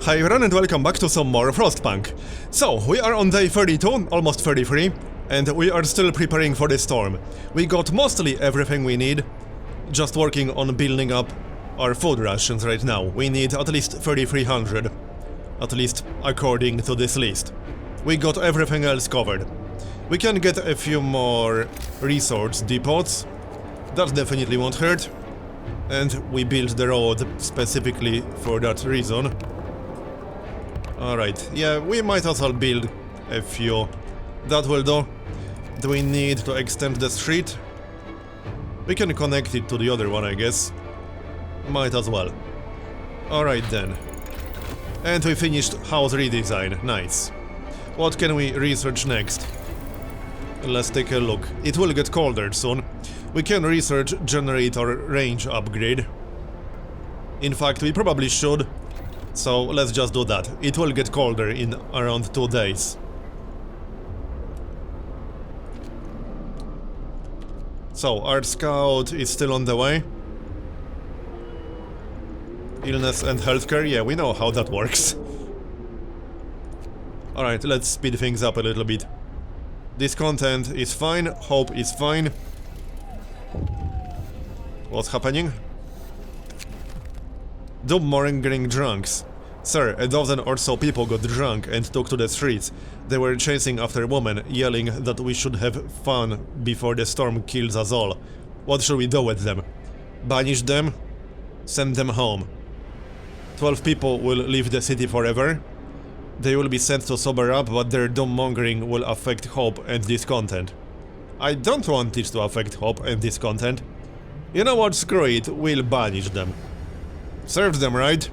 Hi everyone and welcome back to some more Frostpunk. So, we are on day 32, almost 33, and we are still preparing for the storm. We got mostly everything we need, just working on building up our food rations right now. We need at least 3,300, at least according to this list. We got everything else covered. We can get a few more resource depots, that definitely won't hurt, and we built the road specifically for that reason. Alright, yeah, we might as well build a few. That will do. Do we need to extend the street? We can connect it to the other one, I guess. Might as well. Alright then. And we finished house redesign, nice. What can we research next? Let's take a look. It will get colder soon. We can research generator range upgrade. In fact, we probably should. So let's just do that. It will get colder in around 2 days. So, our scout is still on the way. Illness and healthcare, yeah, we know how that works. Alright, let's speed things up a little bit. Discontent is fine, hope is fine. What's happening? Doom-mongering drunks. Sir, a dozen or so people got drunk and took to the streets. They were chasing after women, yelling that we should have fun before the storm kills us all. What should we do with them? Banish them? Send them home. 12 people will leave the city forever. They will be sent to sober up, but their doom-mongering will affect hope and discontent. I don't want it to affect hope and discontent. You know what, screw it, we'll banish them. Served them right.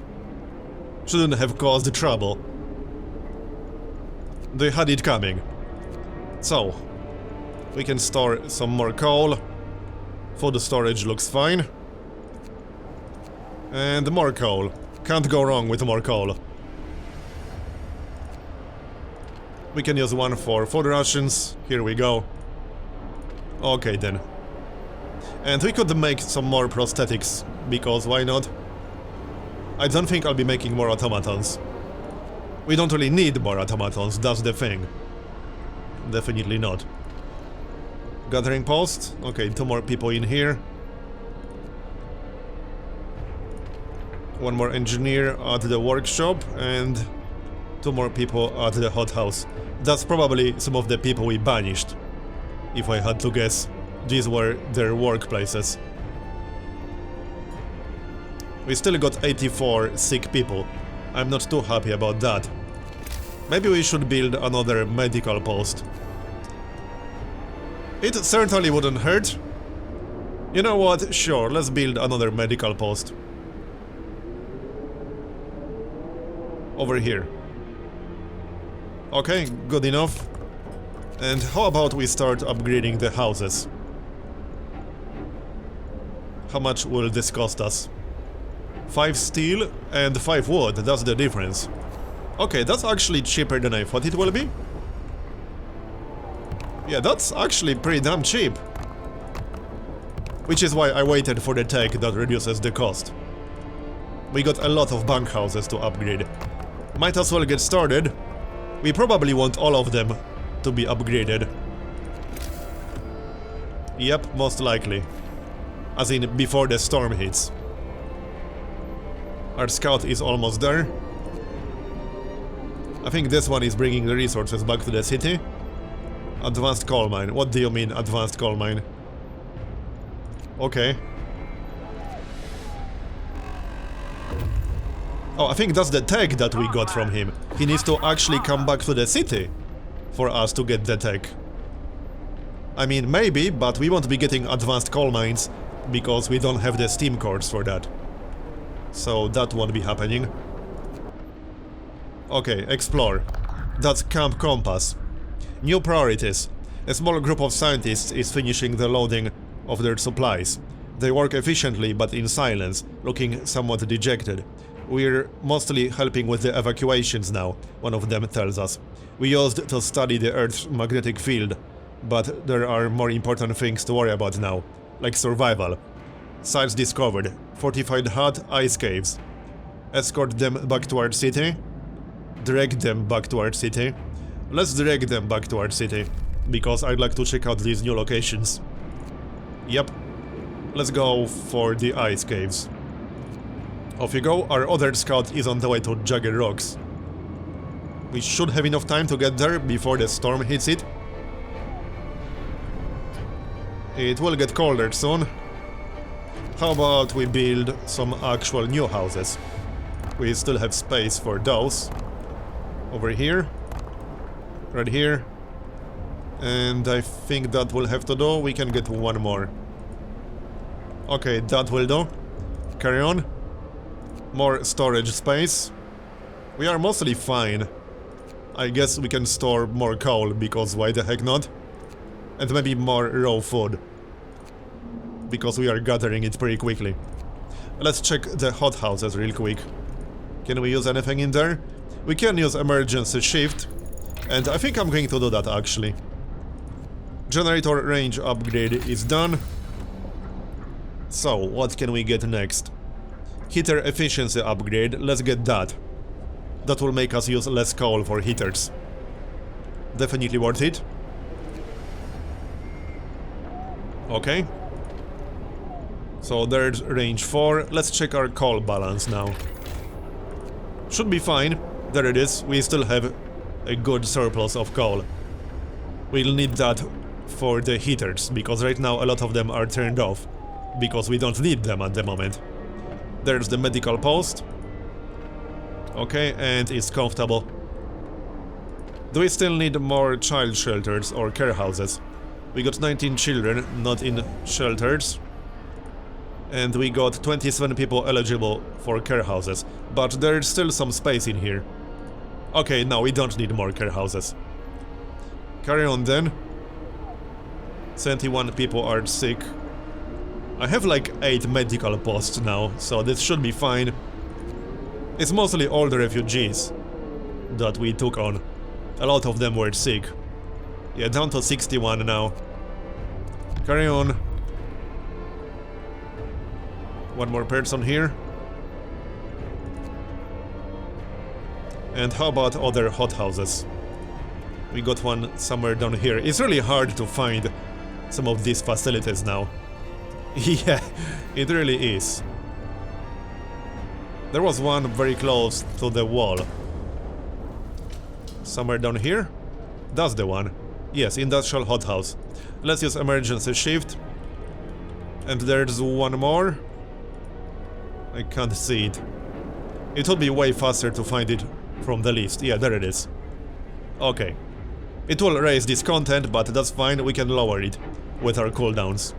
Shouldn't have caused trouble. They had it coming. So, we can store some more coal. Food storage looks fine. And more coal. Can't go wrong with more coal. We can use one for food rations. Here we go. Okay then. And we could make some more prosthetics, because why not? I don't think I'll be making more automatons. We don't really need more automatons, that's the thing. Definitely not. Gathering post. Okay, 2 more people in here. One more engineer at the workshop and 2 more people at the hothouse. That's probably some of the people we banished. If I had to guess, these were their workplaces. We still got 84 sick people. I'm not too happy about that. Maybe we should build another medical post. It certainly wouldn't hurt. You know what? Sure, let's build another medical post. Over here. Okay, good enough. And how about we start upgrading the houses? How much will this cost us? 5 steel and 5 wood, that's the difference. Okay, that's actually cheaper than I thought it will be. Yeah, that's actually pretty damn cheap. Which is why I waited for the tech that reduces the cost. We got a lot of bunkhouses to upgrade. Might as well get started. We probably want all of them to be upgraded. Yep, most likely. As in, before the storm hits. Our scout is almost there. I think this one is bringing the resources back to the city. Advanced coal mine. What do you mean, advanced coal mine? Okay. Oh, I think that's the tech that we got from him. He needs to actually come back to the city for us to get the tech. I mean, maybe, but we won't be getting advanced coal mines because we don't have the steam cores for that. So that won't be happening. Okay, explore. That's Camp Compass. New priorities. A small group of scientists is finishing the loading of their supplies. They work efficiently but in silence, looking somewhat dejected. We're mostly helping with the evacuations now, one of them tells us. We used to study the Earth's magnetic field, but there are more important things to worry about now, like survival. Sites discovered. Fortified hut, ice caves. Escort them back to our city. Drag them back to our city. Let's drag them back to our city, because I'd like to check out these new locations. Yep. Let's go for the ice caves. Off you go, our other scout is on the way to Jagged Rocks. We should have enough time to get there before the storm hits it. It will get colder soon. How about we build some actual new houses? We still have space for those. Over here. Right here. And I think that will have to do. We can get one more. Okay, that will do. Carry on. More storage space. We are mostly fine. I guess we can store more coal, because why the heck not? And maybe more raw food. Because we are gathering it pretty quickly. Let's check the hothouses real quick. Can we use anything in there? We can use emergency shift. And I think I'm going to do that actually. Generator range upgrade is done. So, what can we get next? Heater efficiency upgrade, let's get that. That will make us use less coal for heaters. Definitely worth it. Okay. So there's range 4. Let's check our coal balance now. Should be fine. There it is. We still have a good surplus of coal. We'll need that for the heaters, because right now a lot of them are turned off. Because we don't need them at the moment. There's the medical post. Okay, and it's comfortable. Do we still need more child shelters or care houses? We got 19 children, not in shelters. And we got 27 people eligible for care houses. But there's still some space in here. Okay, no, we don't need more care houses. Carry on then. 71 people are sick. I have like 8 medical posts now, so this should be fine. It's mostly all the refugees that we took on. A lot of them were sick. Yeah, down to 61 now. Carry on. One more person here. And how about other hothouses? We got one somewhere down here. It's really hard to find some of these facilities now. Yeah, it really is. There was one very close to the wall. Somewhere down here? That's the one. Yes, industrial hothouse. Let's use emergency shift. And there's one more. I can't see it. It would be way faster to find it from the list. Yeah, there it is. Okay. It will raise discontent, but that's fine. We can lower it with our cooldowns.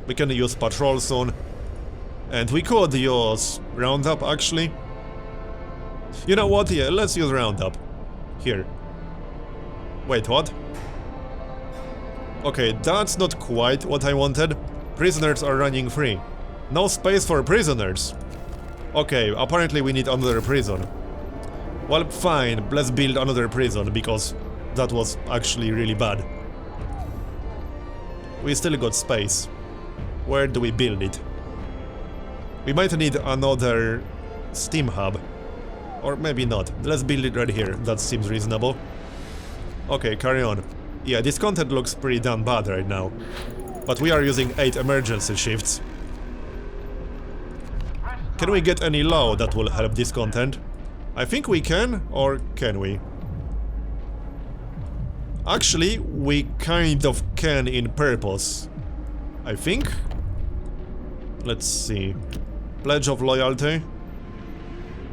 We can use patrol soon. And we could use roundup, actually. You know what? Yeah, let's use roundup. Here. Wait, what? Okay, that's not quite what I wanted. Prisoners are running free. No space for prisoners. Okay, apparently we need another prison. Well, fine, let's build another prison, because that was actually really bad. We still got space. Where do we build it? We might need another steam hub. Or maybe not. Let's build it right here. That seems reasonable. Okay, carry on. Yeah, this content looks pretty damn bad right now. But we are using 8 emergency shifts. Can we get any law that will help this content? I think we can, or can we? Actually, we kind of can in purpose. I think? Let's see. Pledge of loyalty.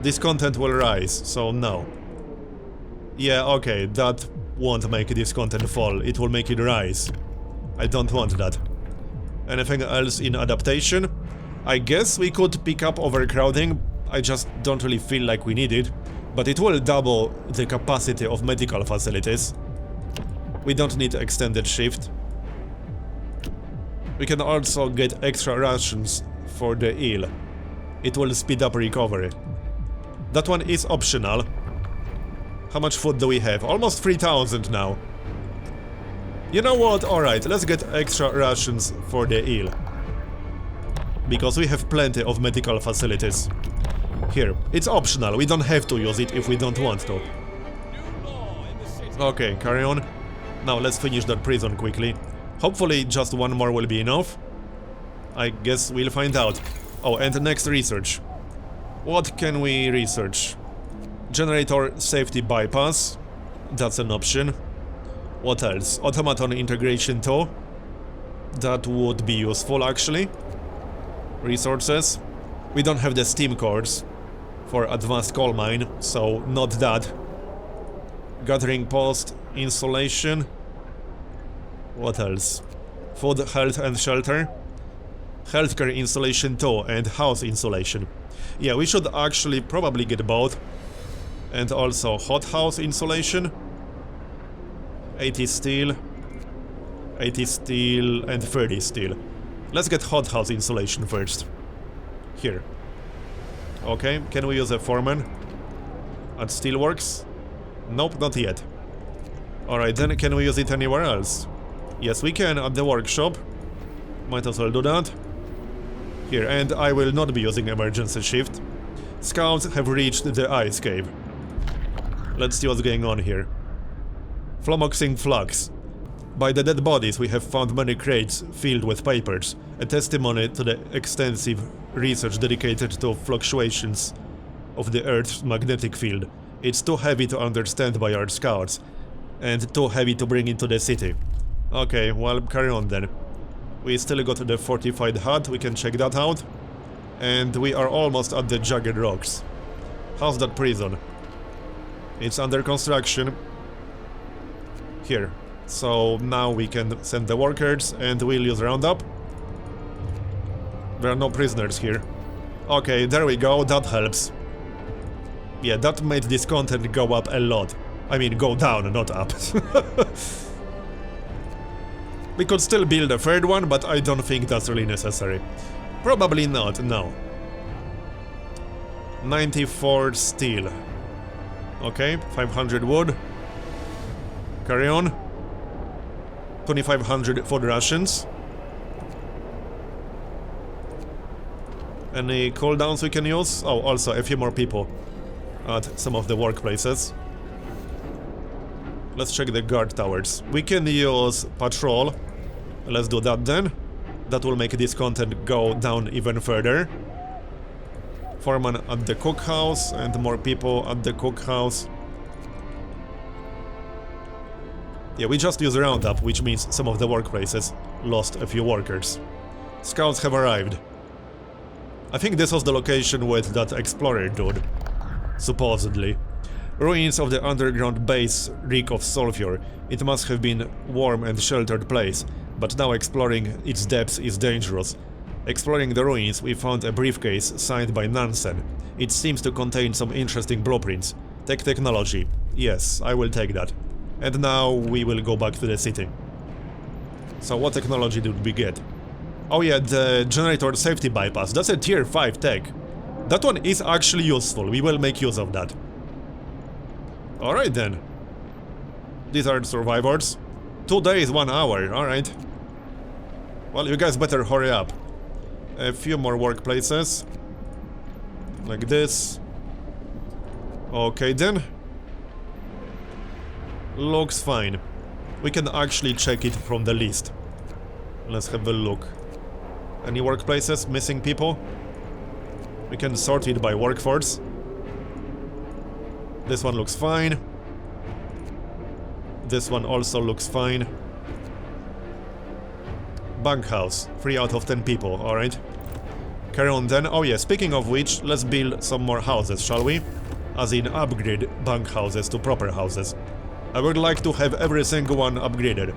This content will rise, so no. Yeah, okay, that won't make this content fall, it will make it rise. I don't want that. Anything else in adaptation? I guess we could pick up overcrowding, I just don't really feel like we need it. But it will double the capacity of medical facilities. We don't need extended shift. We can also get extra rations for the ill. It will speed up recovery. That one is optional. How much food do we have? Almost 3,000 now. You know what? Alright, let's get extra rations for the ill. Because we have plenty of medical facilities. Here, it's optional, we don't have to use it if we don't want to. Okay, carry on. Now let's finish that prison quickly. Hopefully just one more will be enough. I guess we'll find out. Oh, and the next research. What can we research? Generator safety bypass. That's an option. What else? Automaton integration too. That would be useful actually. Resources. We don't have the steam cores for advanced coal mine, so not that. Gathering post, insulation. What else? Food, health and shelter. Healthcare installation too, and house insulation. Yeah, we should actually probably get both. And also hothouse insulation. 80 steel. 80 steel and 30 steel. Let's get hothouse insulation first. Here. Okay, can we use a foreman? At steelworks? Nope, not yet. Alright, then can we use it anywhere else? Yes, we can at the workshop. Might as well do that. Here, and I will not be using emergency shift. Scouts have reached the ice cave. Let's see what's going on here. Flummoxing flux. By the dead bodies we have found many crates filled with papers, a testimony to the extensive research dedicated to fluctuations of the Earth's magnetic field. It's too heavy to understand by our scouts, and too heavy to bring into the city. Okay, well, carry on then. We still got the fortified hut, we can check that out. And we are almost at the Jagged Rocks. How's that prison? It's under construction. Here. So now we can send the workers and we'll use roundup. There are no prisoners here. Okay, there we go, that helps. Yeah, that made discontent go up a lot. I mean, go down, not up. We could still build a third one, but I don't think that's really necessary. Probably not, no. 94 steel. Okay, 500 wood. Carry on. 2500 food rations. Any cooldowns we can use? Oh, also a few more people at some of the workplaces. Let's check the guard towers. We can use patrol. Let's do that then. That will make discontent go down even further. Foreman at the cookhouse and more people at the cookhouse. Yeah, we just use roundup, which means some of the workplaces lost a few workers. Scouts have arrived. I think this was the location with that explorer dude. Supposedly. Ruins of the underground base reek of sulfur. It must have been a warm and sheltered place, but now exploring its depths is dangerous. Exploring the ruins, we found a briefcase signed by Nansen. It seems to contain some interesting blueprints. Tech technology. Yes, I will take that. And now we will go back to the city. So what technology did we get? Oh yeah, the generator safety bypass. That's a tier 5 tech. That one is actually useful. We will make use of that. Alright then. These are survivors. 2 days, 1 hour, alright. Well, you guys better hurry up. A few more workplaces. Like this. Okay then. Looks fine. We can actually check it from the list. Let's have a look. Any workplaces? Missing people? We can sort it by workforce. This one looks fine. This one also looks fine. Bunkhouse. 3 out of 10 people, alright. Carry on then. Oh yeah, speaking of which, let's build some more houses, shall we? As in upgrade bunkhouses to proper houses. I would like to have every single one upgraded.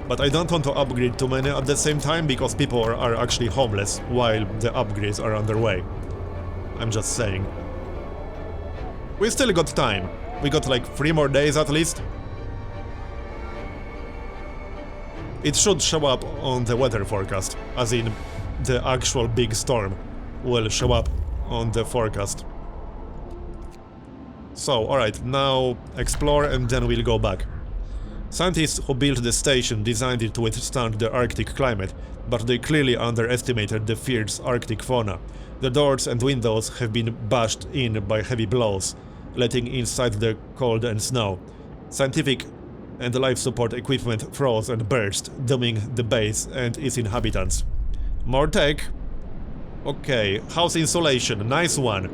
But I don't want to upgrade too many at the same time, because people are actually homeless while the upgrades are underway. I'm just saying. We still got time. We got like 3 more days at least. It should show up on the weather forecast, as in the actual big storm will show up on the forecast. So, alright, now explore and then we'll go back. Scientists who built the station designed it to withstand the Arctic climate, but they clearly underestimated the fierce Arctic fauna. The doors and windows have been bashed in by heavy blows, letting inside the cold and snow. Scientific and life support equipment froze and burst, dooming the base and its inhabitants. More tech. Okay, house insulation, nice one.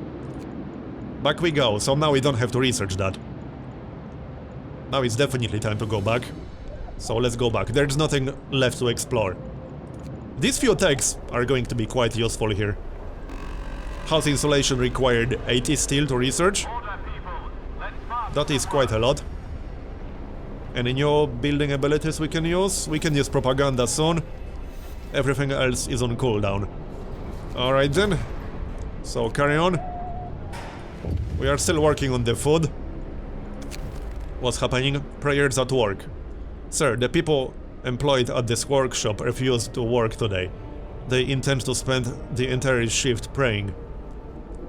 Back we go, so now we don't have to research that. Now it's definitely time to go back. So let's go back. There's nothing left to explore. These few techs are going to be quite useful here. House insulation required 80 steel to research. That is quite a lot. Any new building abilities we can use? We can use propaganda soon. Everything else is on cooldown. Alright then. So carry on. We are still working on the food. What's happening? Prayers at work. Sir, the people employed at this workshop refused to work today. They intend to spend the entire shift praying.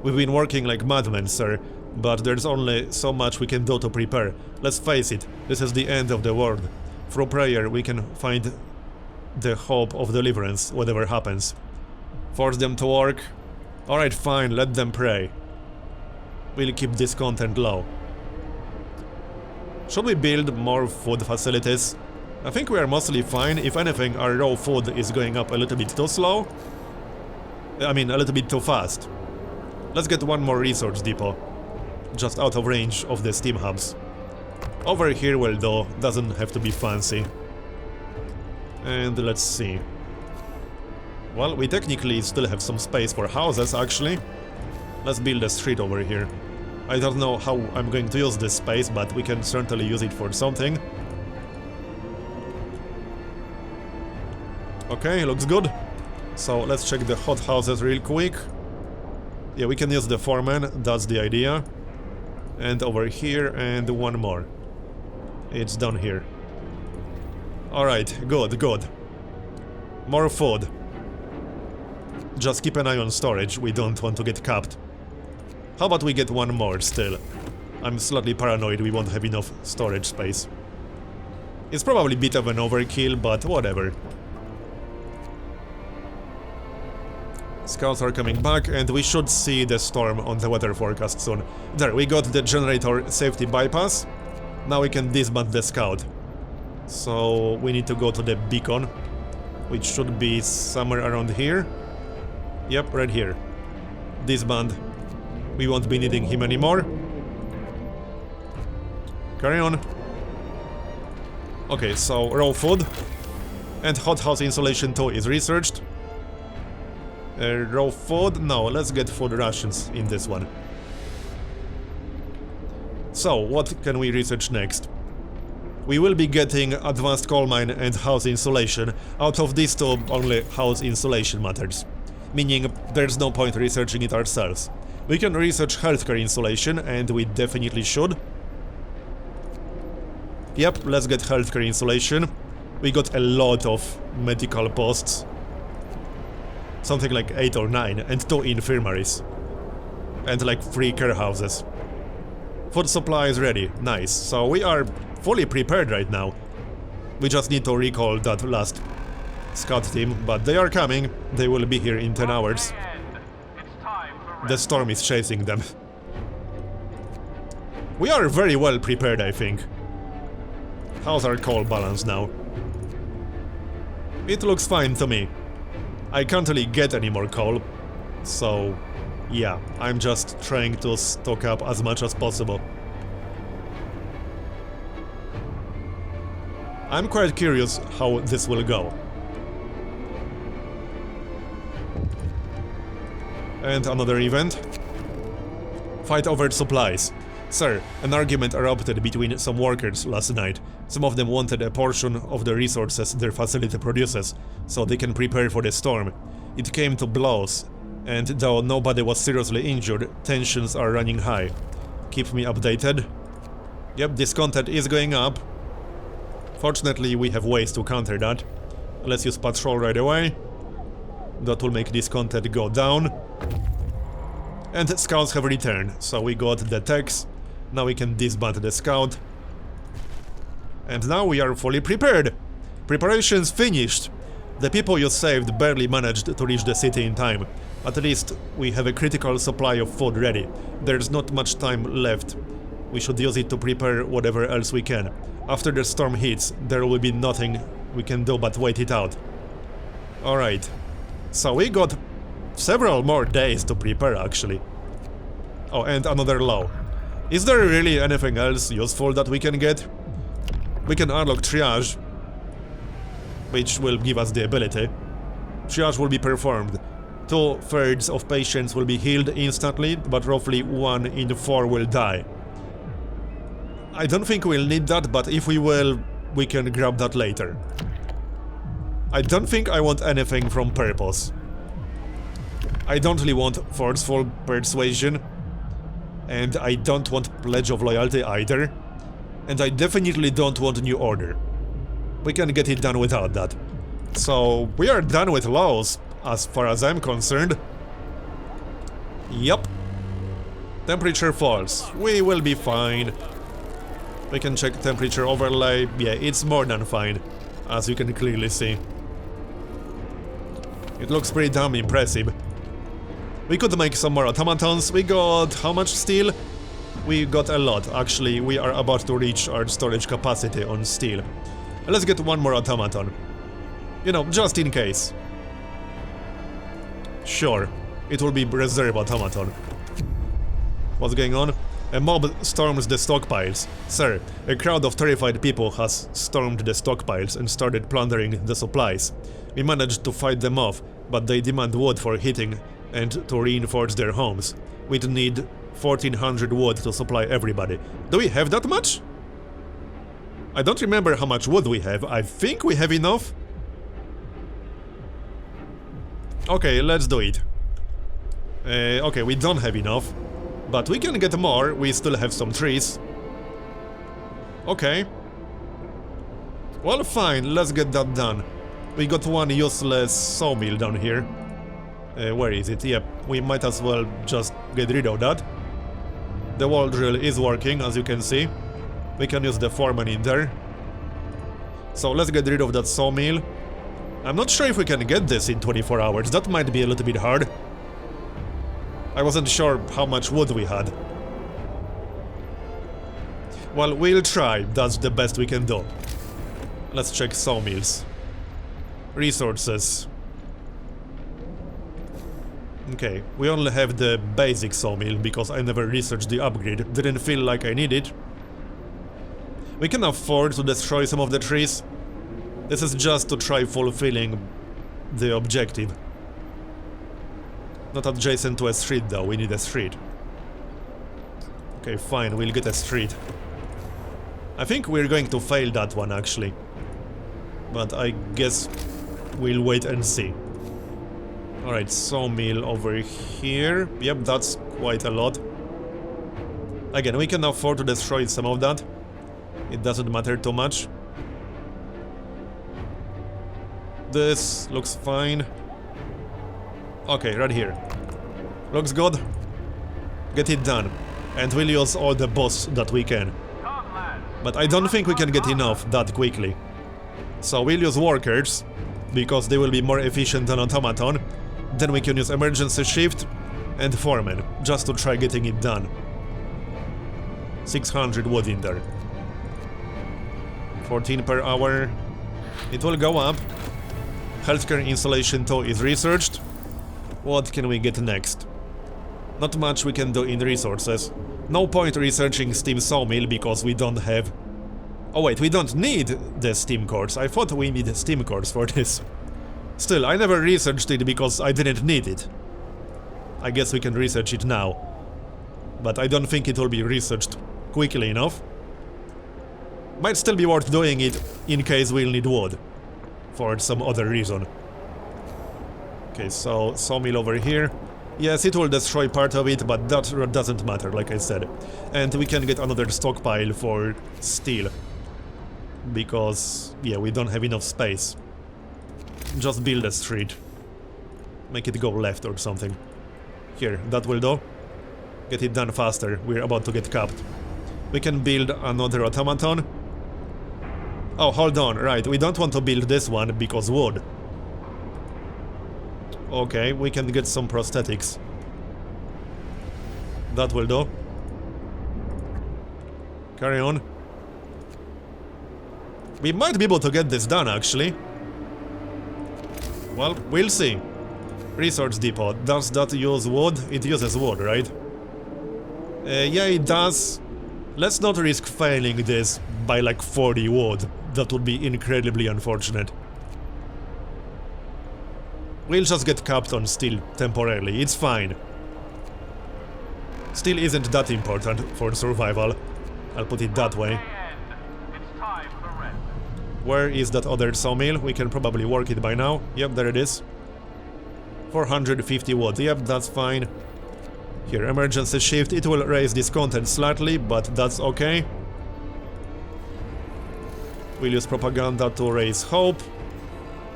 We've been working like madmen, sir, but there's only so much we can do to prepare. Let's face it, this is the end of the world. Through prayer we can find the hope of deliverance, whatever happens. Force them to work? Alright, fine, let them pray. We'll keep discontent low. Should we build more food facilities? I think we are mostly fine. If anything, our raw food is going up a little bit too slow. I mean, a little bit too fast. Let's get one more research depot. Just out of range of the steam hubs. Over here will do, doesn't have to be fancy. And let's see. Well, we technically still have some space for houses, actually. Let's build a street over here. I don't know how I'm going to use this space, but we can certainly use it for something. Okay, looks good. So let's check the hot houses real quick. Yeah, we can use the foreman, that's the idea. And over here, and one more. It's done here. Alright, good, good. More food. Just keep an eye on storage, we don't want to get capped. How about we get one more still? I'm slightly paranoid we won't have enough storage space. It's probably a bit of an overkill, but whatever. Scouts are coming back, and we should see the storm on the weather forecast soon. There, we got the generator safety bypass. Now we can disband the scout. So we need to go to the beacon, which should be somewhere around here. Yep, right here. Disband. We won't be needing him anymore. Carry on. Okay, so raw food. And hothouse insulation too is researched. Raw food? No, let's get food rations in this one. So, what can we research next? We will be getting advanced coal mine and house insulation. Out of these two, only house insulation matters. Meaning, there's no point researching it ourselves. We can research healthcare insulation, and we definitely should. Yep, let's get healthcare insulation. We got a lot of medical posts. Something like 8 or 9, and 2 infirmaries. And like 3 care houses. Food supply is ready, nice. So we are fully prepared right now. We just need to recall that last scout team, but they are coming. They will be here in 10 hours. The storm is chasing them. We are very well prepared, I think. How's our coal balance now? It looks fine to me. I can't really get any more coal, so yeah, I'm just trying to stock up as much as possible. I'm quite curious how this will go. And another event. Fight over supplies. Sir, an argument erupted between some workers last night. Some of them wanted a portion of the resources their facility produces, so they can prepare for the storm. It came to blows, and though nobody was seriously injured, tensions are running high. Keep me updated. Yep, discontent is going up. Fortunately, we have ways to counter that. Let's use patrol right away. That will make discontent go down. And scouts have returned, so we got the techs. Now we can disband the scout. And now we are fully prepared. Preparations finished. The people you saved barely managed to reach the city in time. At least we have a critical supply of food ready. There's not much time left. We should use it to prepare whatever else we can. After the storm hits, there will be nothing we can do but wait it out. Alright. So we got several more days to prepare, actually. Oh, and another law. Is there really anything else useful that we can get? We can unlock triage, which will give us the ability. Triage will be performed. 2/3 of patients will be healed instantly, but roughly 1 in 4 will die. I don't think we'll need that, but if we will, we can grab that later. I don't think I want anything from purpose. I don't really want forceful persuasion, and I don't want pledge of loyalty either, and I definitely don't want new order. We can get it done without that. So we are done with laws, as far as I'm concerned. Yup. Temperature falls. We will be fine. We can check temperature overlay. Yeah, it's more than fine, as you can clearly see. It looks pretty damn impressive. We could make some more automatons. We got how much steel? We got a lot. Actually, we are about to reach our storage capacity on steel. Let's get one more automaton. You know, just in case. Sure, it will be reserve automaton. What's going on? A mob storms the stockpiles. Sir, a crowd of terrified people has stormed the stockpiles and started plundering the supplies. We managed to fight them off, but they demand wood for heating and to reinforce their homes. We'd need 1400 wood to supply everybody. Do we have that much? I don't remember how much wood we have. I think we have enough. Okay, let's do it. Okay, we don't have enough. But we can get more, we still have some trees. Okay. Well, fine, let's get that done. We got one useless sawmill down here. Where is it? Yep, we might as well just get rid of that. The wall drill is working, as you can see. We can use the foreman in there. So let's get rid of that sawmill. I'm not sure if we can get this in 24 hours, that might be a little bit hard. I wasn't sure how much wood we had. Well, we'll try, that's the best we can do. Let's check sawmills. Resources. Okay, we only have the basic sawmill because I never researched the upgrade, didn't feel like I need it. We can afford to destroy some of the trees. This is just to try fulfilling the objective. Not adjacent to a street though, we need a street. Okay, fine, we'll get a street. I think we're going to fail that one actually. But I guess we'll wait and see. Alright, sawmill over here. Yep, that's quite a lot. Again, we can afford to destroy some of that. It doesn't matter too much. This looks fine. Okay, right here. Looks good. Get it done. And we'll use all the boss that we can. But I don't think we can get enough that quickly. So we'll use workers, because they will be more efficient than automaton. Then we can use emergency shift and foreman, just to try getting it done. 600 wood in there. 14 per hour. It will go up. Healthcare installation 2 is researched. What can we get next? Not much we can do in resources. No point researching steam sawmill because we don't have... Oh wait, we don't need the steam cores. I thought we need steam cores for this. Still, I never researched it because I didn't need it. I guess we can research it now. But I don't think it will be researched quickly enough. Might still be worth doing it in case we'll need wood. For some other reason. Okay, so sawmill over here. Yes, it will destroy part of it, but that doesn't matter, like I said. And we can get another stockpile for steel. Because, yeah, we don't have enough space. Just build a street. Make it go left or something. Here, that will do. Get it done faster, we're about to get capped. We can build another automaton. Oh, hold on, right, we don't want to build this one because wood. Okay, we can get some prosthetics. That will do. Carry on. We might be able to get this done, actually. Well, we'll see. Research depot. Does that use wood? It uses wood, right? Yeah, it does. Let's not risk failing this by like 40 wood. That would be incredibly unfortunate. We'll just get capped on steel temporarily. It's fine. Steel isn't that important for survival. I'll put it that way. Where is that other sawmill? We can probably work it by now. Yep, there it is. 450 wood. Yep, that's fine. Here, emergency shift. It will raise discontent slightly, but that's okay. We'll use propaganda to raise hope.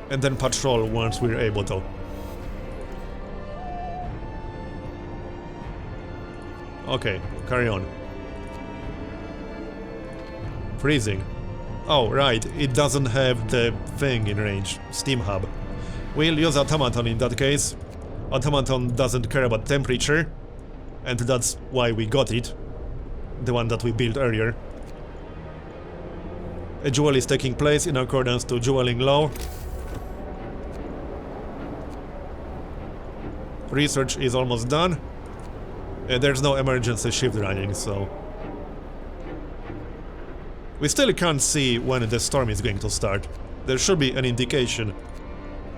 And then patrol once we're able to. Okay, carry on. Freezing. Oh, right, it doesn't have the thing in range. Steam hub. We'll use automaton in that case. Automaton doesn't care about temperature. And that's why we got it. The one that we built earlier. A duel is taking place in accordance to dueling law. Research is almost done. There's no emergency shift running, so... We still can't see when the storm is going to start. There should be an indication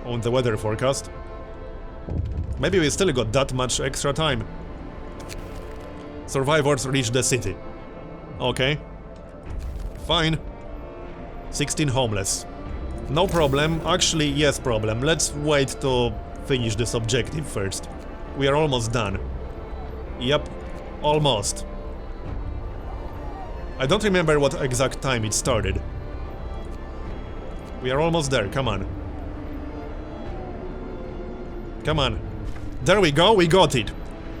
on the weather forecast. Maybe we still got that much extra time. Survivors reach the city. Okay. Fine. 16 homeless. No problem. Actually, yes problem. Let's wait to finish this objective first. We are almost done. Yep. Almost. I don't remember what exact time it started. We are almost there, come on. Come on. There we go, we got it.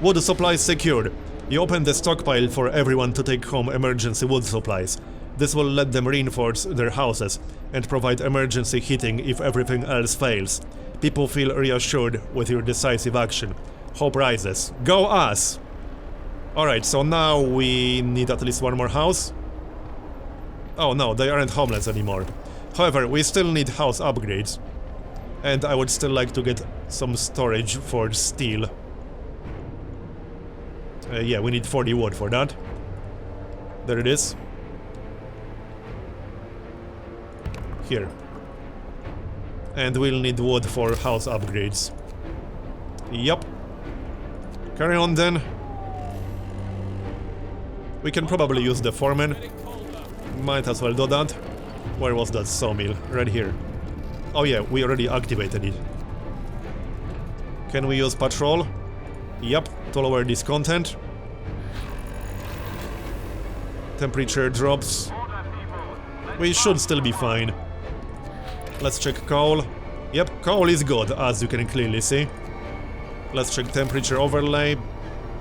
Wood supplies secured. You open the stockpile for everyone to take home emergency wood supplies. This will let them reinforce their houses and provide emergency heating if everything else fails. People feel reassured with your decisive action. Hope rises. Go us! Alright, so now we need at least one more house. Oh no, they aren't homeless anymore. However, we still need house upgrades. And I would still like to get some storage for steel. Yeah, we need 40 wood for that. There it is. Here. And we'll need wood for house upgrades. Yup. Carry on then. We can probably use the foreman. Might as well do that. Where was that sawmill? Right here. Oh yeah, we already activated it. Can we use patrol? Yup, to lower discontent. Temperature drops. We should still be fine. Let's check coal. Yep, coal is good, as you can clearly see. Let's check temperature overlay.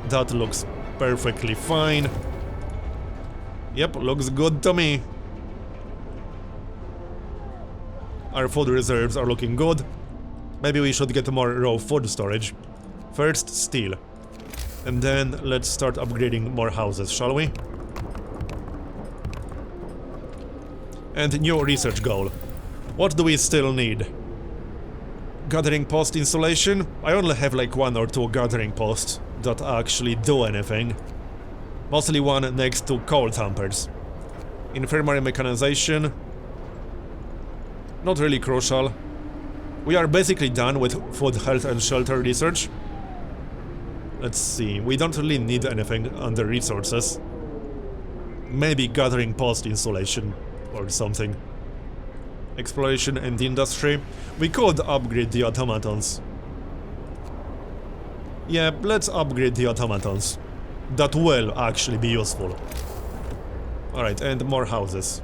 That looks perfectly fine. Yep, looks good to me. Our food reserves are looking good. Maybe we should get more raw food storage. First, steel. And then let's start upgrading more houses, shall we? And new research goal. What do we still need? Gathering post installation? I only have like 1 or 2 gathering posts that actually do anything. Mostly one next to coal tampers. Infirmary mechanization. Not really crucial. We are basically done with food, health and shelter research. Let's see, we don't really need anything under resources. Maybe gathering post installation or something. Exploration and industry. We could upgrade the automatons. Yeah, let's upgrade the automatons. That will actually be useful. Alright, and more houses.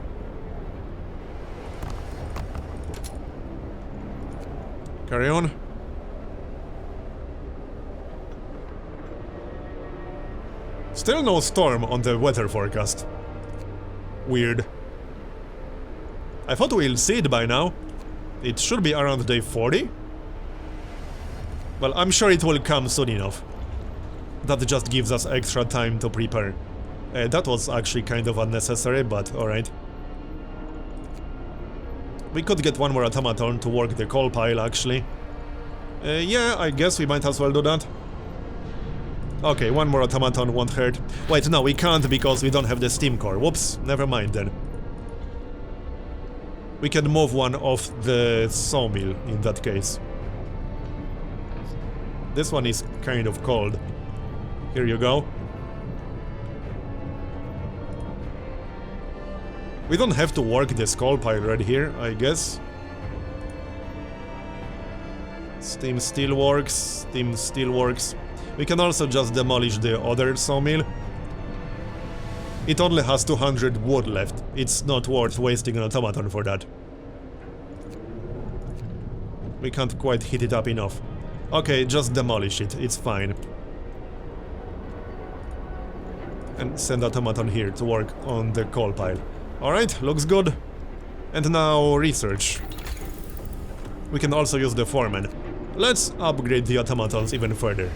Carry on. Still no storm on the weather forecast. Weird. I thought we'll see it by now. It should be around day 40. Well, I'm sure it will come soon enough. That just gives us extra time to prepare. That was actually kind of unnecessary, but alright. We could get one more automaton to work the coal pile, actually. Yeah, I guess we might as well do that. Okay, one more automaton won't hurt. Wait, no, we can't because we don't have the steam core. Whoops, never mind then. We can move one off the sawmill in that case. This one is kind of cold. Here you go. We don't have to work this coal pile right here, I guess. Steam still works, steam still works. We can also just demolish the other sawmill. It only has 200 wood left. It's not worth wasting an automaton for that. We can't quite hit it up enough. Okay, just demolish it, it's fine. And send automaton here to work on the coal pile. Alright, looks good. And now research. We can also use the foreman. Let's upgrade the automatons even further.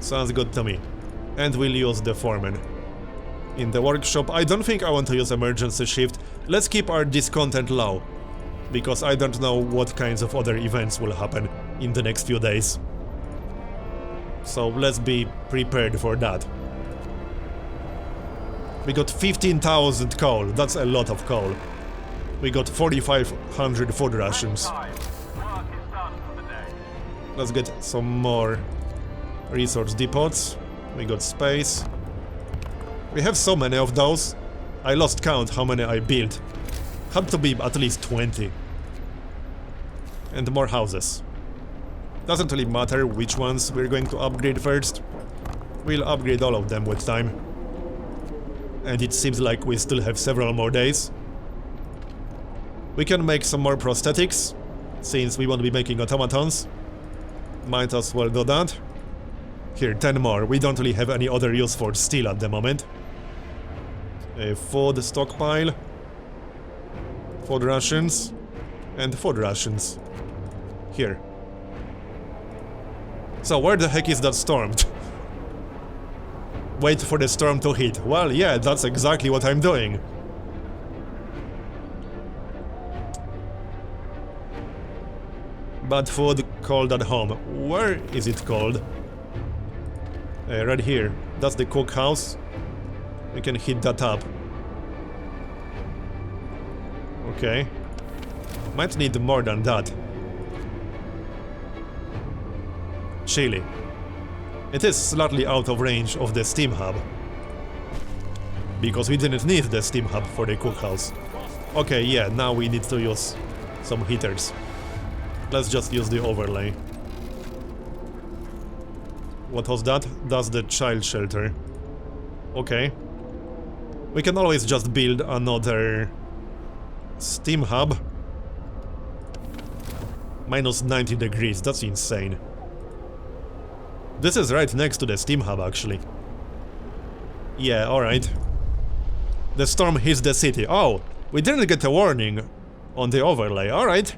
Sounds good to me. And we'll use the foreman. In the workshop, I don't think I want to use emergency shift. Let's keep our discontent low. Because I don't know what kinds of other events will happen in the next few days. So let's be prepared for that. We got 15,000 coal, that's a lot of coal. We got 4,500 food rations. Let's get some more resource depots. We got space. We have so many of those. I lost count how many I built. Had to be at least 20. And more houses. Doesn't really matter which ones we're going to upgrade first. We'll upgrade all of them with time. And it seems like we still have several more days. We can make some more prosthetics, since we won't be making automatons. Might as well do that. Here, 10 more. We don't really have any other use for steel at the moment. Food stockpile. Food rations. And food rations. Here. So where the heck is that storm? Wait for the storm to hit. Well, yeah, that's exactly what I'm doing. Bad food, cold at home. Where is it cold? Right here. That's the cookhouse. We can hit that up. Okay. Might need more than that. Chili. It is slightly out of range of the steam hub. Because we didn't need the steam hub for the cookhouse. Okay, yeah, now we need to use some heaters. Let's just use the overlay. What was that? That's the child shelter. Okay. We can always just build another steam hub. Minus 90 degrees, that's insane. This is right next to the steam hub, actually. Yeah, alright. The storm hits the city. Oh, we didn't get a warning on the overlay, alright.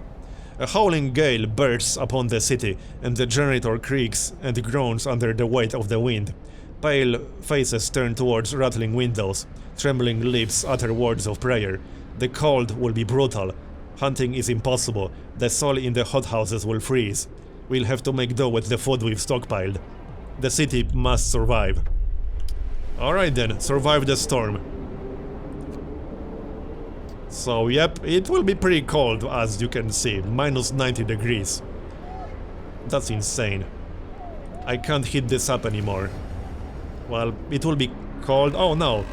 A howling gale bursts upon the city, and the generator creaks and groans under the weight of the wind. Pale faces turn towards rattling windows. Trembling lips utter words of prayer. The cold will be brutal. Hunting is impossible. The soil in the hothouses will freeze. We'll have to make do with the food we've stockpiled. The city must survive. Alright then, survive the storm. So yep, it will be pretty cold as you can see, minus 90 degrees. That's insane. I can't heat this up anymore. Well, it will be cold. Oh no,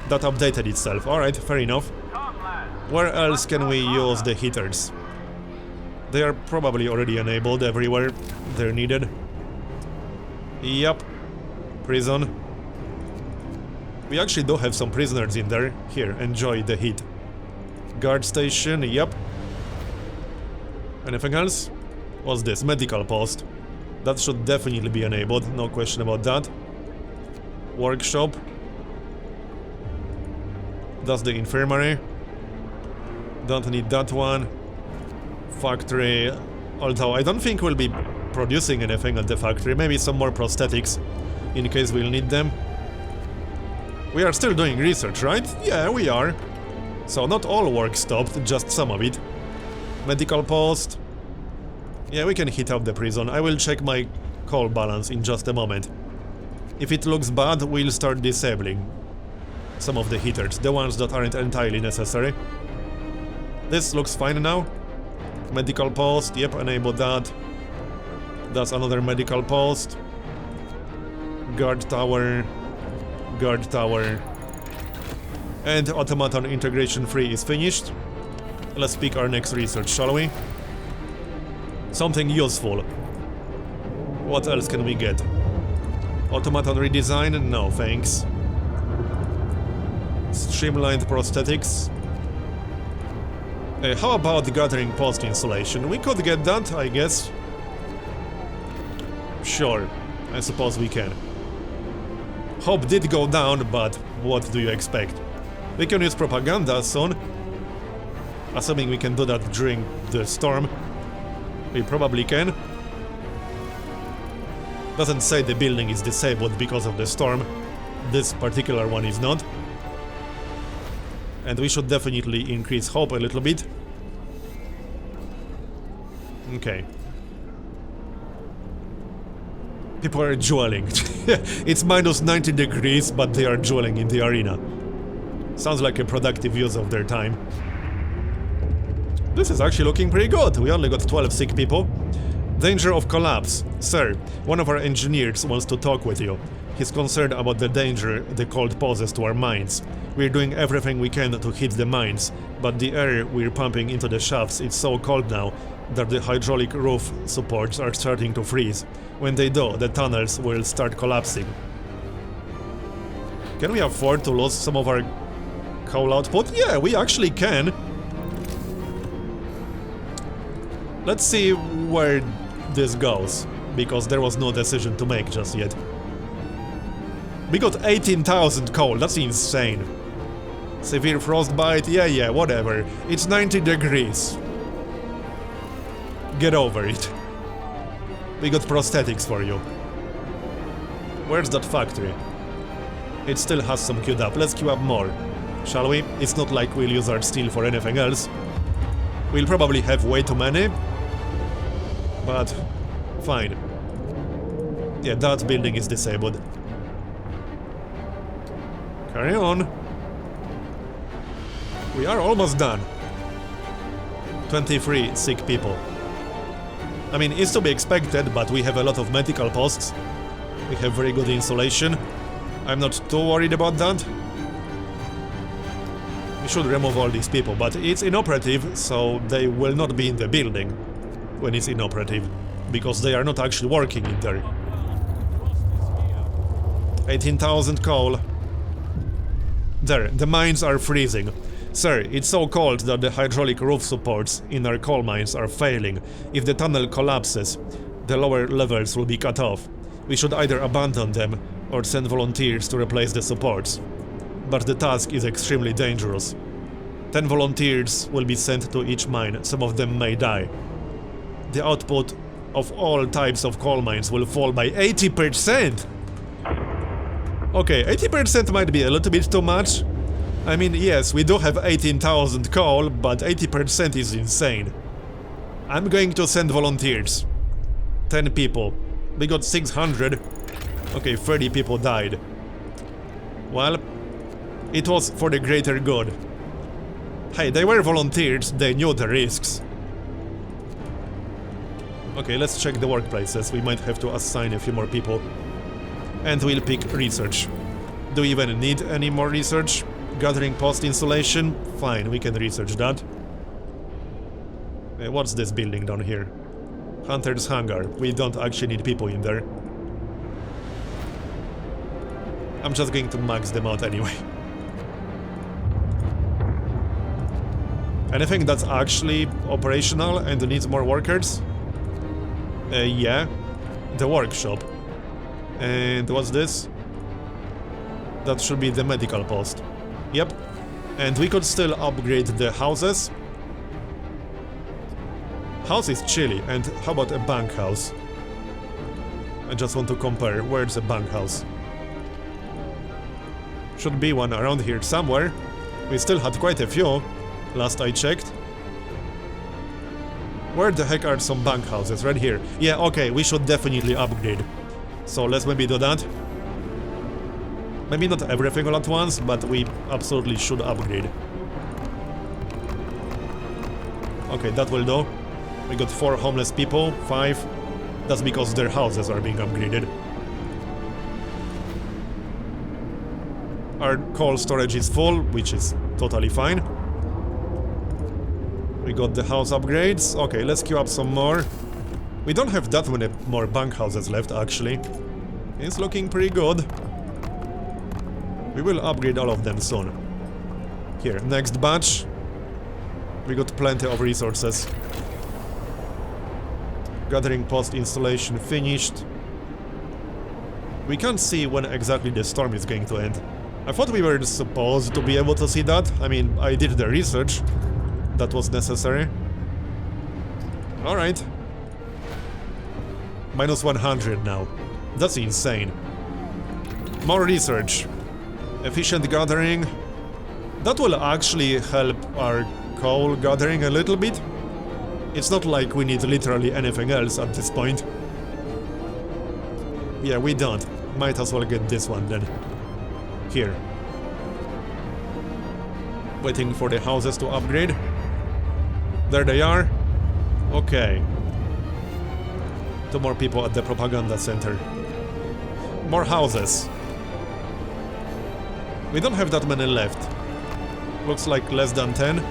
that updated itself. Alright, fair enough. Where else can we use the heaters? They are probably already enabled everywhere they're needed. Yep. Prison. We actually do have some prisoners in there. Here, enjoy the heat. Guard station, yep. Anything else? What's this? Medical post. That should definitely be enabled, no question about that. Workshop. That's the infirmary. Don't need that one. Factory, although I don't think we'll be producing anything at the factory. Maybe some more prosthetics, in case we'll need them. We are still doing research, right? Yeah, we are. So not all work stopped, just some of it. Medical post. Yeah, we can hit up the prison. I will check my coal balance in just a moment. If it looks bad, we'll start disabling some of the heaters, the ones that aren't entirely necessary. This looks fine now. Medical post, yep, enable that. That's another medical post. Guard tower. Guard tower. And automaton integration 3 is finished. Let's pick our next research, shall we? Something useful. What else can we get? Automaton redesign? No, thanks. Streamlined prosthetics. How about the gathering post installation? We could get that, I guess. Sure, I suppose we can. Hope did go down, but what do you expect? We can use propaganda soon. Assuming we can do that during the storm. We probably can. Doesn't say the building is disabled because of the storm. This particular one is not. And we should definitely increase hope a little bit. Okay. People are dueling. It's minus 90 degrees, but they are dueling in the arena. Sounds like a productive use of their time. This is actually looking pretty good. We only got 12 sick people. Danger of collapse. Sir, one of our engineers wants to talk with you. He's concerned about the danger the cold poses to our mines. We're doing everything we can to hit the mines, but the air we're pumping into the shafts is so cold now that the hydraulic roof supports are starting to freeze. When they do, the tunnels will start collapsing. Can we afford to lose some of our coal output? Yeah, we actually can. Let's see where this goes, because there was no decision to make just yet. We got 18,000 coal, that's insane. Severe frostbite, yeah, whatever. It's 90 degrees. Get over it. We got prosthetics for you. Where's that factory? It still has some queued up. Let's queue up more, shall we? It's not like we'll use our steel for anything else. We'll probably have way too many, but fine. Yeah, that building is disabled. Carry on. We are almost done. 23 sick people. I mean, it's to be expected, but we have a lot of medical posts. We have very good insulation. I'm not too worried about that. We should remove all these people, but it's inoperative, so they will not be in the building when it's inoperative, because they are not actually working in there. 18,000 coal. There, the mines are freezing. Sir, it's so cold that the hydraulic roof supports in our coal mines are failing. If the tunnel collapses, the lower levels will be cut off. We should either abandon them or send volunteers to replace the supports. But the task is extremely dangerous. 10 volunteers will be sent to each mine, some of them may die. The output of all types of coal mines will fall by 80%! Okay, 80% might be a little bit too much. I mean, yes, we do have 18,000 coal, but 80% is insane. I'm going to send volunteers. 10 people. We got 600. Okay, 30 people died. Well, it was for the greater good. Hey, they were volunteers, they knew the risks. Okay, let's check the workplaces. We might have to assign a few more people. And we'll pick research. Do we even need any more research? Gathering post installation? Fine, we can research that. What's this building down here? Hunter's Hangar. We don't actually need people in there. I'm just going to max them out anyway. Anything that's actually operational and needs more workers? Yeah. The workshop. And what's this? That should be the medical post. Yep. And we could still upgrade the houses. House is chilly, and how about a bank house? I just want to compare. Where's a bank house? Should be one around here somewhere. We still had quite a few, last I checked. Where the heck are some bank houses? Right here. Yeah, okay, we should definitely upgrade. So let's maybe do that. Maybe not everything all at once, but we absolutely should upgrade. Okay, that will do. We got 4 homeless people, 5. That's because their houses are being upgraded. Our coal storage is full, which is totally fine. We got the house upgrades. Okay, let's queue up some more. We don't have that many more bank houses left, actually. It's looking pretty good. We will upgrade all of them soon. Here, next batch. We got plenty of resources. Gathering post installation finished. We can't see when exactly the storm is going to end. I thought we were supposed to be able to see that. I mean, I did the research that was necessary. Alright. Minus 100 now. That's insane. More research. Efficient gathering. That will actually help our coal gathering a little bit. It's not like we need literally anything else at this point. Yeah, we don't. Might as well get this one then. Here. Waiting for the houses to upgrade. There they are. Okay. 2 more people at the propaganda center. More houses. We don't have that many left. Looks like less than 10.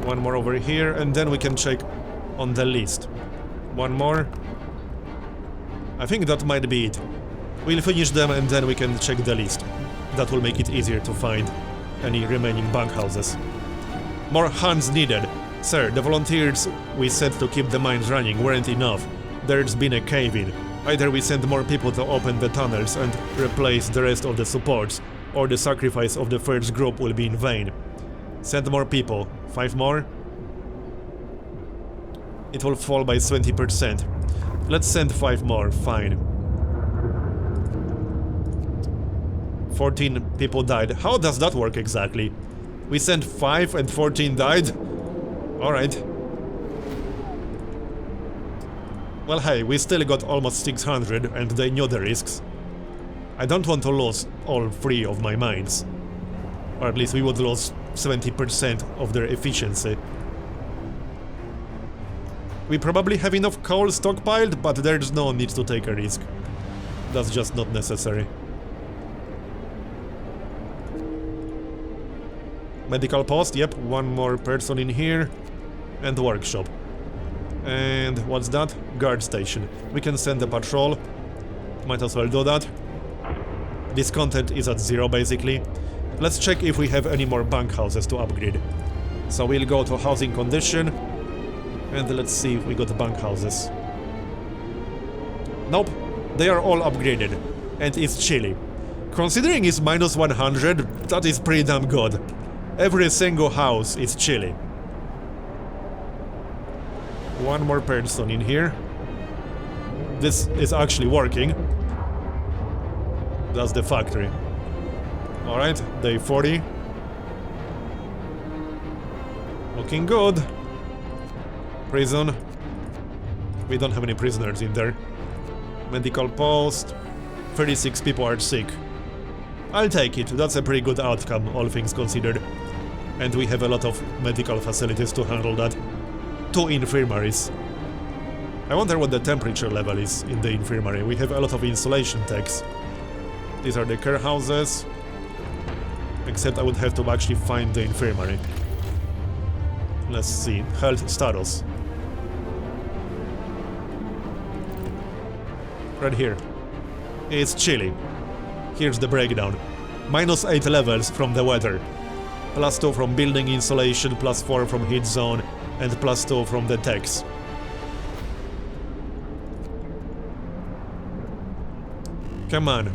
One more over here, and then we can check on the list. One more. I think that might be it. We'll finish them and then we can check the list. That will make it easier to find any remaining bank houses. More hands needed. Sir, the volunteers we sent to keep the mines running weren't enough. There's been a cave-in. Either we send more people to open the tunnels and replace the rest of the supports, or the sacrifice of the first group will be in vain. Send more people. 5 more. It will fall by 20%. Let's send 5 more. Fine. 14 people died. How does that work exactly? We sent 5 and 14 died? Alright. Well, hey, we still got almost 600 and they knew the risks. I don't want to lose all 3 of my mines. Or at least we would lose 70% of their efficiency. We probably have enough coal stockpiled, but there's no need to take a risk. That's just not necessary. Medical post, yep, 1 more person in here. And workshop. And what's that? Guard station. We can send a patrol. Might as well do that. Discontent is at 0 basically. Let's check if we have any more bank houses to upgrade. So we'll go to housing condition. And let's see if we got bank houses. Nope. They are all upgraded. And it's chilly. Considering it's minus 100, that is pretty damn good. Every single house is chilly. 1 more person in here. This is actually working. That's the factory. Alright, day 40. Looking good. Prison. We don't have any prisoners in there. Medical post. 36 people are sick. I'll take it, that's a pretty good outcome, all things considered. And we have a lot of medical facilities to handle that. 2 infirmaries. I wonder what the temperature level is in the infirmary. We have a lot of insulation techs. These are the care houses. Except I would have to actually find the infirmary. Let's see. Health status. Right here. It's chilly. Here's the breakdown. Minus 8 levels from the weather. Plus 2 from building insulation, plus 4 from heat zone, and plus 2 from the techs. Come on.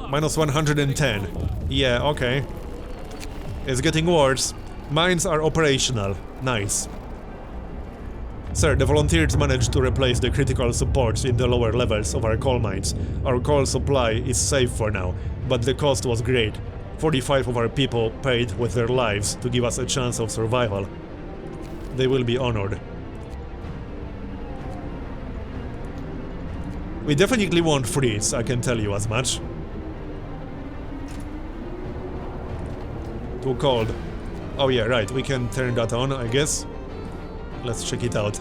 Minus 110. Yeah, okay. It's getting worse. Mines are operational. Nice. Sir, the volunteers managed to replace the critical supports in the lower levels of our coal mines. Our coal supply is safe for now, but the cost was great. 45 of our people paid with their lives to give us a chance of survival. They will be honored. We definitely won't freeze, I can tell you as much. Too cold. Oh yeah, right, we can turn that on, I guess. Let's check it out.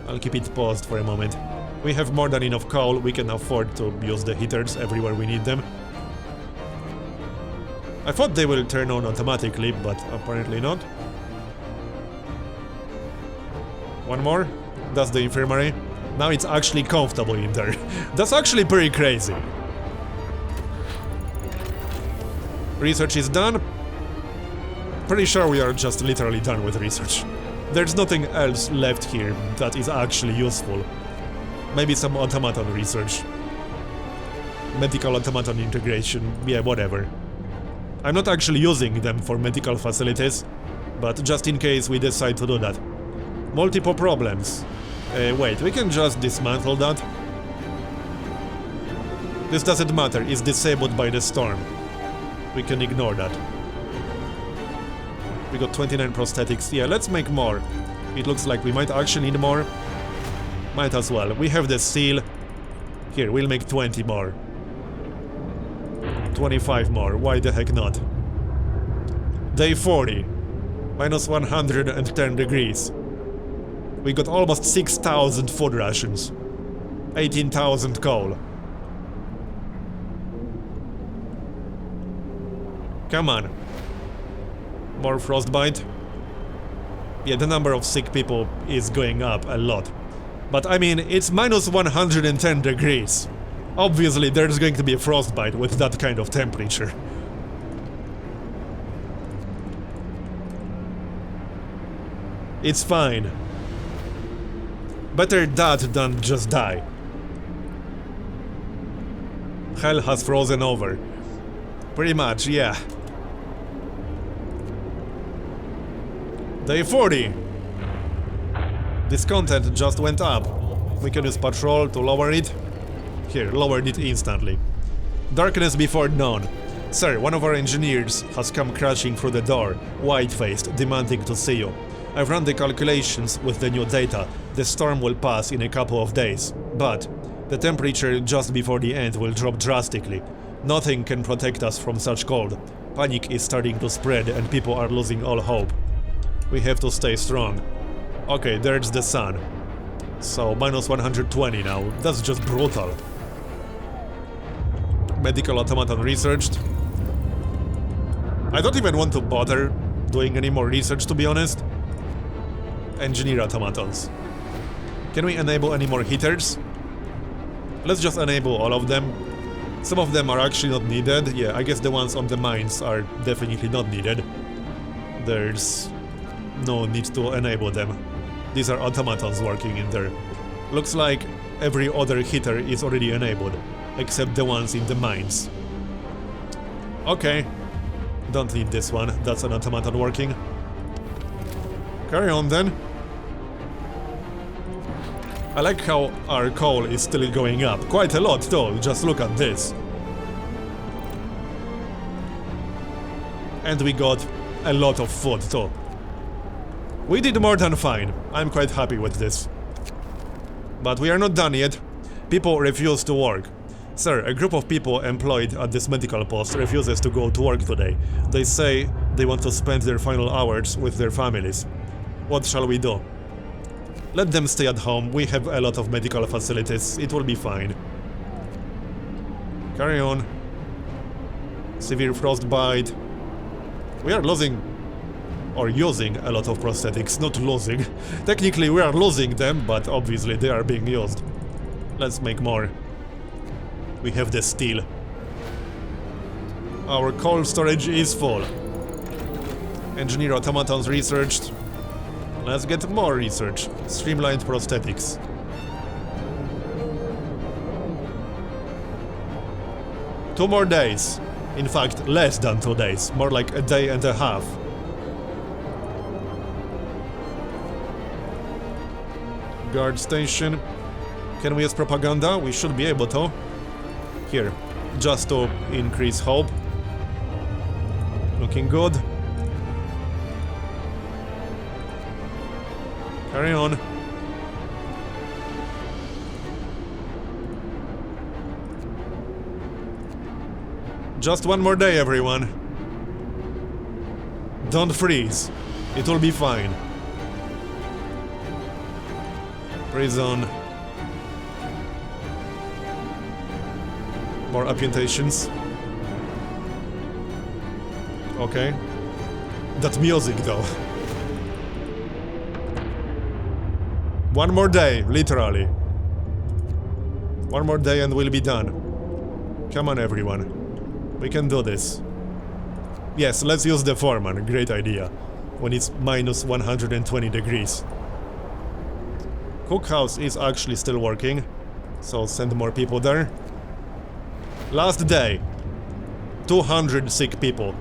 I'll keep it paused for a moment. We have more than enough coal, we can afford to use the heaters everywhere we need them. I thought they will turn on automatically, but apparently not. One more. That's the infirmary. Now it's actually comfortable in there. That's actually pretty crazy. Research is done. Pretty sure we are just literally done with research. There's nothing else left here that is actually useful. Maybe some automaton research. Medical automaton integration, yeah, whatever. I'm not actually using them for medical facilities, but just in case we decide to do that. Multiple problems. Wait, we can just dismantle that? This doesn't matter, it's disabled by the storm. We can ignore that. We got 29 prosthetics. Yeah, let's make more. It looks like we might actually need more. Might as well. We have the seal. Here, we'll make 20 more. 25 more. Why the heck not? Day 40. Minus 110 degrees. We got almost 6,000 food rations. 18,000 coal. Come on. More frostbite. Yeah, the number of sick people is going up a lot. But I mean, it's minus 110 degrees. Obviously, there's going to be a frostbite with that kind of temperature. It's fine. Better that than just die. Hell has frozen over. Pretty much, yeah. Day 40. Discontent just went up. We can use patrol to lower it. Here, lowered it instantly. Darkness before dawn. Sir, one of our engineers has come crashing through the door, white-faced, demanding to see you. I've run the calculations with the new data. The storm will pass in a couple of days, but the temperature just before the end will drop drastically. Nothing can protect us from such cold. Panic is starting to spread and people are losing all hope. We have to stay strong. Okay, there's the sun. So, minus 120 now. That's just brutal. Medical automaton researched. I don't even want to bother doing any more research, to be honest. Engineer automatons. Can we enable any more heaters? Let's just enable all of them. Some of them are actually not needed. Yeah, I guess the ones on the mines are definitely not needed. There's no need to enable them. These are automatons working in there. Looks like every other heater is already enabled, except the ones in the mines. Okay. Don't need this one, that's an automaton working. Carry on then. I like how our coal is still going up. Quite a lot though, just look at this. And we got a lot of food too. We did more than fine. I'm quite happy with this. But we are not done yet. People refuse to work. Sir, a group of people employed at this medical post refuses to go to work today. They say they want to spend their final hours with their families. What shall we do? Let them stay at home. We have a lot of medical facilities. It will be fine. Carry on. Severe frostbite. We are losing or using a lot of prosthetics, not losing. Technically we are losing them, but obviously they are being used. Let's make more. We have the steel. Our coal storage is full. Engineer automatons researched. Let's get more research. Streamlined prosthetics. Two more days. In fact, less than 2 days. More like a day and a half. Guard station. Can we use propaganda? We should be able to. Here, just to increase hope. Looking good. Carry on. Just one more day, everyone. Don't freeze. It will be fine. Prison. More amputations. Okay. That music, though. One more day, literally. One more day and we'll be done. Come on, everyone. We can do this. Yes, let's use the foreman. Great idea. When it's minus 120 degrees. Cookhouse is actually still working. So send more people there. Last day. 200 sick people.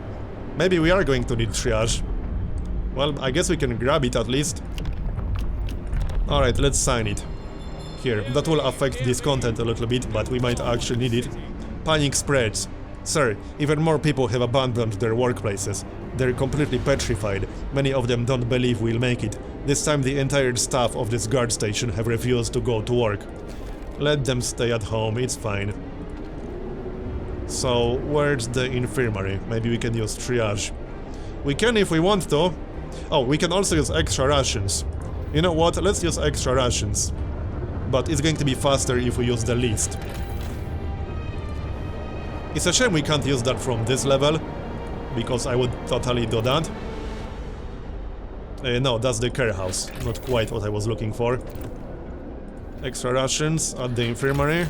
Maybe we are going to need triage. Well, I guess we can grab it at least. Alright, let's sign it. Here, that will affect discontent a little bit, but we might actually need it. Panic spreads. Sir, even more people have abandoned their workplaces. They're completely petrified. Many of them don't believe we'll make it. This time the entire staff of this guard station have refused to go to work. Let them stay at home, it's fine. So, where's the infirmary? Maybe we can use triage. We can if we want to. Oh, we can also use extra rations. You know what? Let's use extra rations. But it's going to be faster if we use the list. It's a shame we can't use that from this level, because I would totally do that. No, that's the care house. Not quite what I was looking for. Extra rations at the infirmary.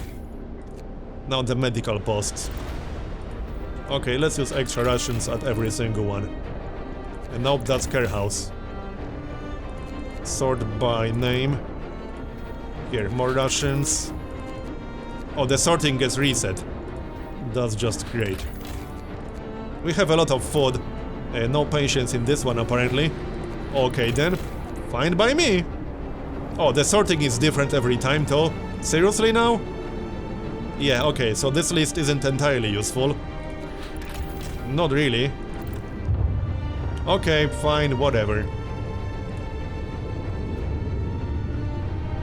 Now the medical posts. Okay, let's use extra rations at every single one. And nope, that's care house. Sort by name. Here, more rations. Oh, the sorting gets reset. That's just great. We have a lot of food. No patients in this one, apparently. Okay then, fine by me. Oh, the sorting is different every time, though. Seriously now? Yeah, okay, so this list isn't entirely useful. Not really. Okay, fine, whatever.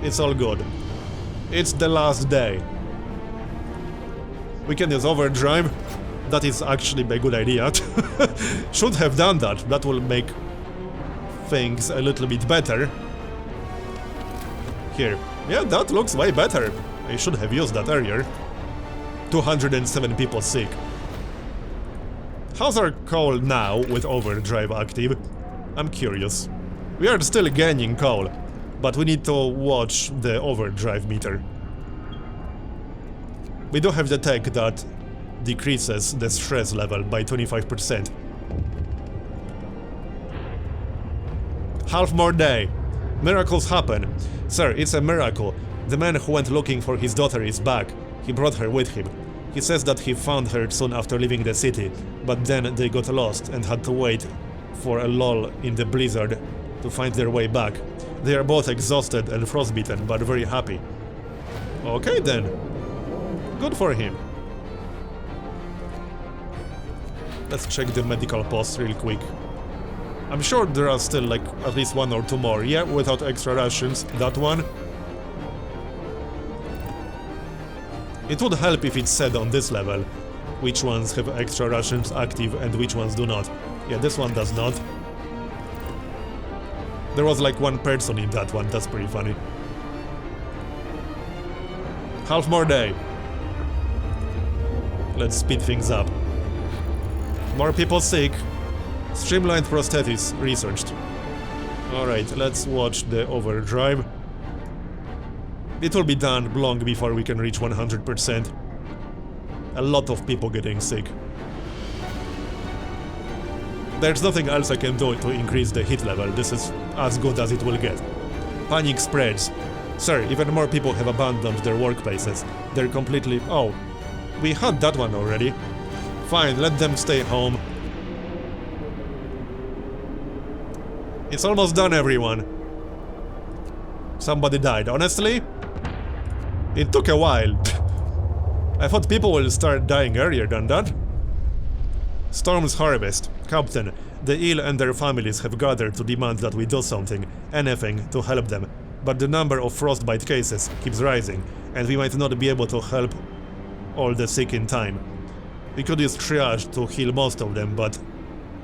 It's all good. It's the last day. We can use overdrive. That is actually a good idea. Should have done that. That will make things a little bit better. Here. Yeah, that looks way better. I should have used that earlier. 207 people sick. How's our coal now with overdrive active? I'm curious. We are still gaining coal, but we need to watch the overdrive meter. We do have the tech that decreases the stress level by 25%. Half more day. Miracles happen. Sir, it's a miracle. The man who went looking for his daughter is back. He brought her with him. He says that he found her soon after leaving the city, but then they got lost and had to wait for a lull in the blizzard to find their way back. They are both exhausted and frostbitten, but very happy. Okay then. Good for him. Let's check the medical posts real quick. I'm sure there are still like at least one or two more. Yeah, without extra rations. That one. It would help if it said on this level which ones have extra rations active and which ones do not. Yeah, this one does not. There was like one person in that one. That's pretty funny. Half more day. Let's speed things up. More people sick. Streamlined prosthetics researched. Alright, let's watch the overdrive. It will be done long before we can reach 100%. A lot of people getting sick. There's nothing else I can do to increase the hit level. This is as good as it will get. Panic spreads. Sir, even more people have abandoned their workplaces. They're completely... Oh, we had that one already. Fine, let them stay home. It's almost done, everyone. Somebody died. Honestly, it took a while. I thought people will start dying earlier than that. Storm's Harvest. Captain, the ill and their families have gathered to demand that we do something, anything, to help them. But the number of frostbite cases keeps rising, and we might not be able to help all the sick in time. We could use triage to heal most of them, but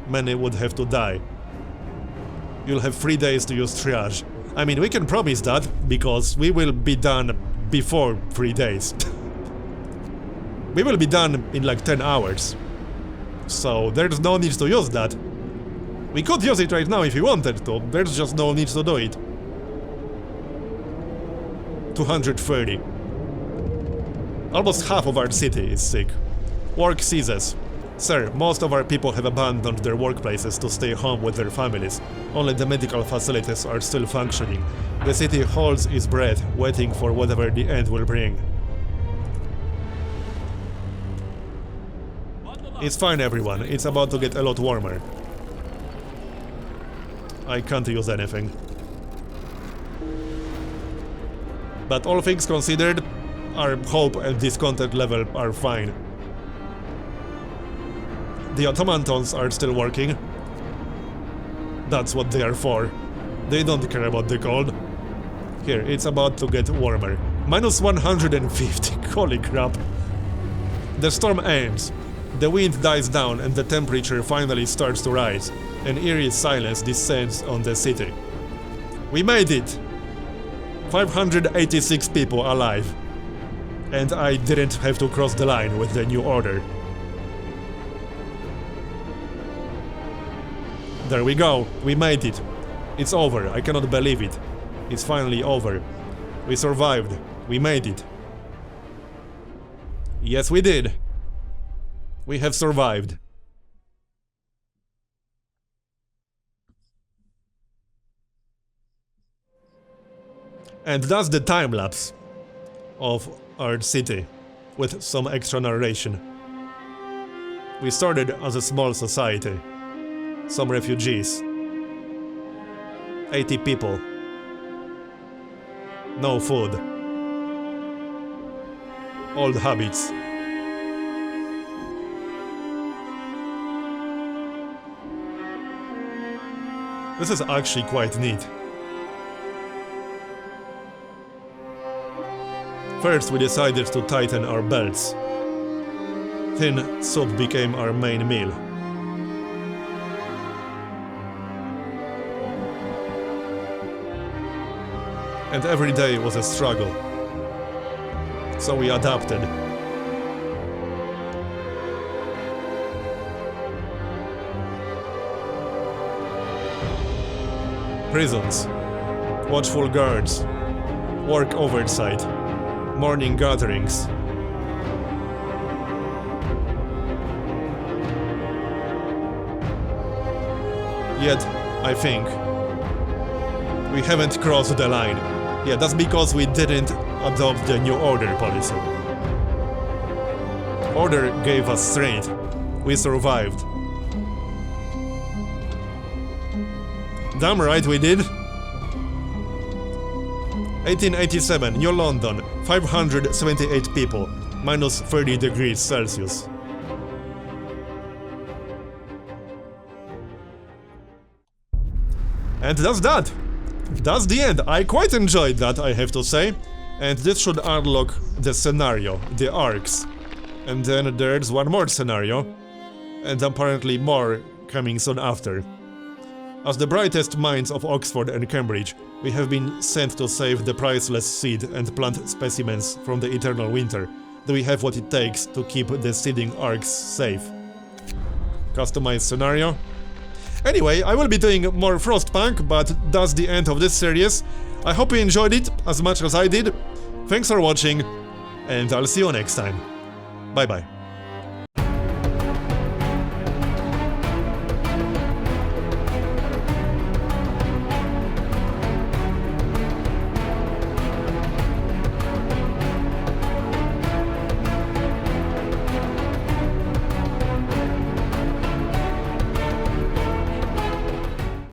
many would have to die. You'll have 3 days to use triage. I mean, we can promise that, because we will be done before 3 days. We will be done in like 10 hours. So there's no need to use that. We could use it right now if we wanted to, there's just no need to do it. 230. Almost half of our city is sick. Work ceases. Sir, most of our people have abandoned their workplaces to stay home with their families. Only the medical facilities are still functioning. The city holds its breath, waiting for whatever the end will bring. It's fine, everyone. It's about to get a lot warmer. I can't use anything. But all things considered, our hope and discontent level are fine. The automatons are still working. That's what they are for. They don't care about the cold. Here, it's about to get warmer. Minus 150, holy crap. The storm ends. The wind dies down and the temperature finally starts to rise. An eerie silence descends on the city. We made it! 586 people alive. And I didn't have to cross the line with the new order. There we go, we made it. It's over, I cannot believe it. It's finally over. We survived, we made it. Yes, we did. We have survived. And that's the time-lapse of our city, with some extra narration. We started as a small society. Some refugees. 80 people. No food. Old habits. This is actually quite neat. First we decided to tighten our belts. Thin soup became our main meal. And every day was a struggle. So we adapted. Prisons, watchful guards, work oversight, morning gatherings. Yet, I think, we haven't crossed the line. Yeah, that's because we didn't adopt the New Order policy. Order gave us strength. We survived. Damn right we did. 1887, New London, 578 people, minus 30 degrees Celsius. And that's that. That's the end. I quite enjoyed that, I have to say. And this should unlock the scenario, the arcs. And then there's one more scenario. And apparently more coming soon after. As the brightest minds of Oxford and Cambridge, we have been sent to save the priceless seed and plant specimens from the eternal winter. Do we have what it takes to keep the seeding arcs safe? Customized scenario. Anyway, I will be doing more Frostpunk, but that's the end of this series. I hope you enjoyed it as much as I did. Thanks for watching, and I'll see you next time. Bye bye.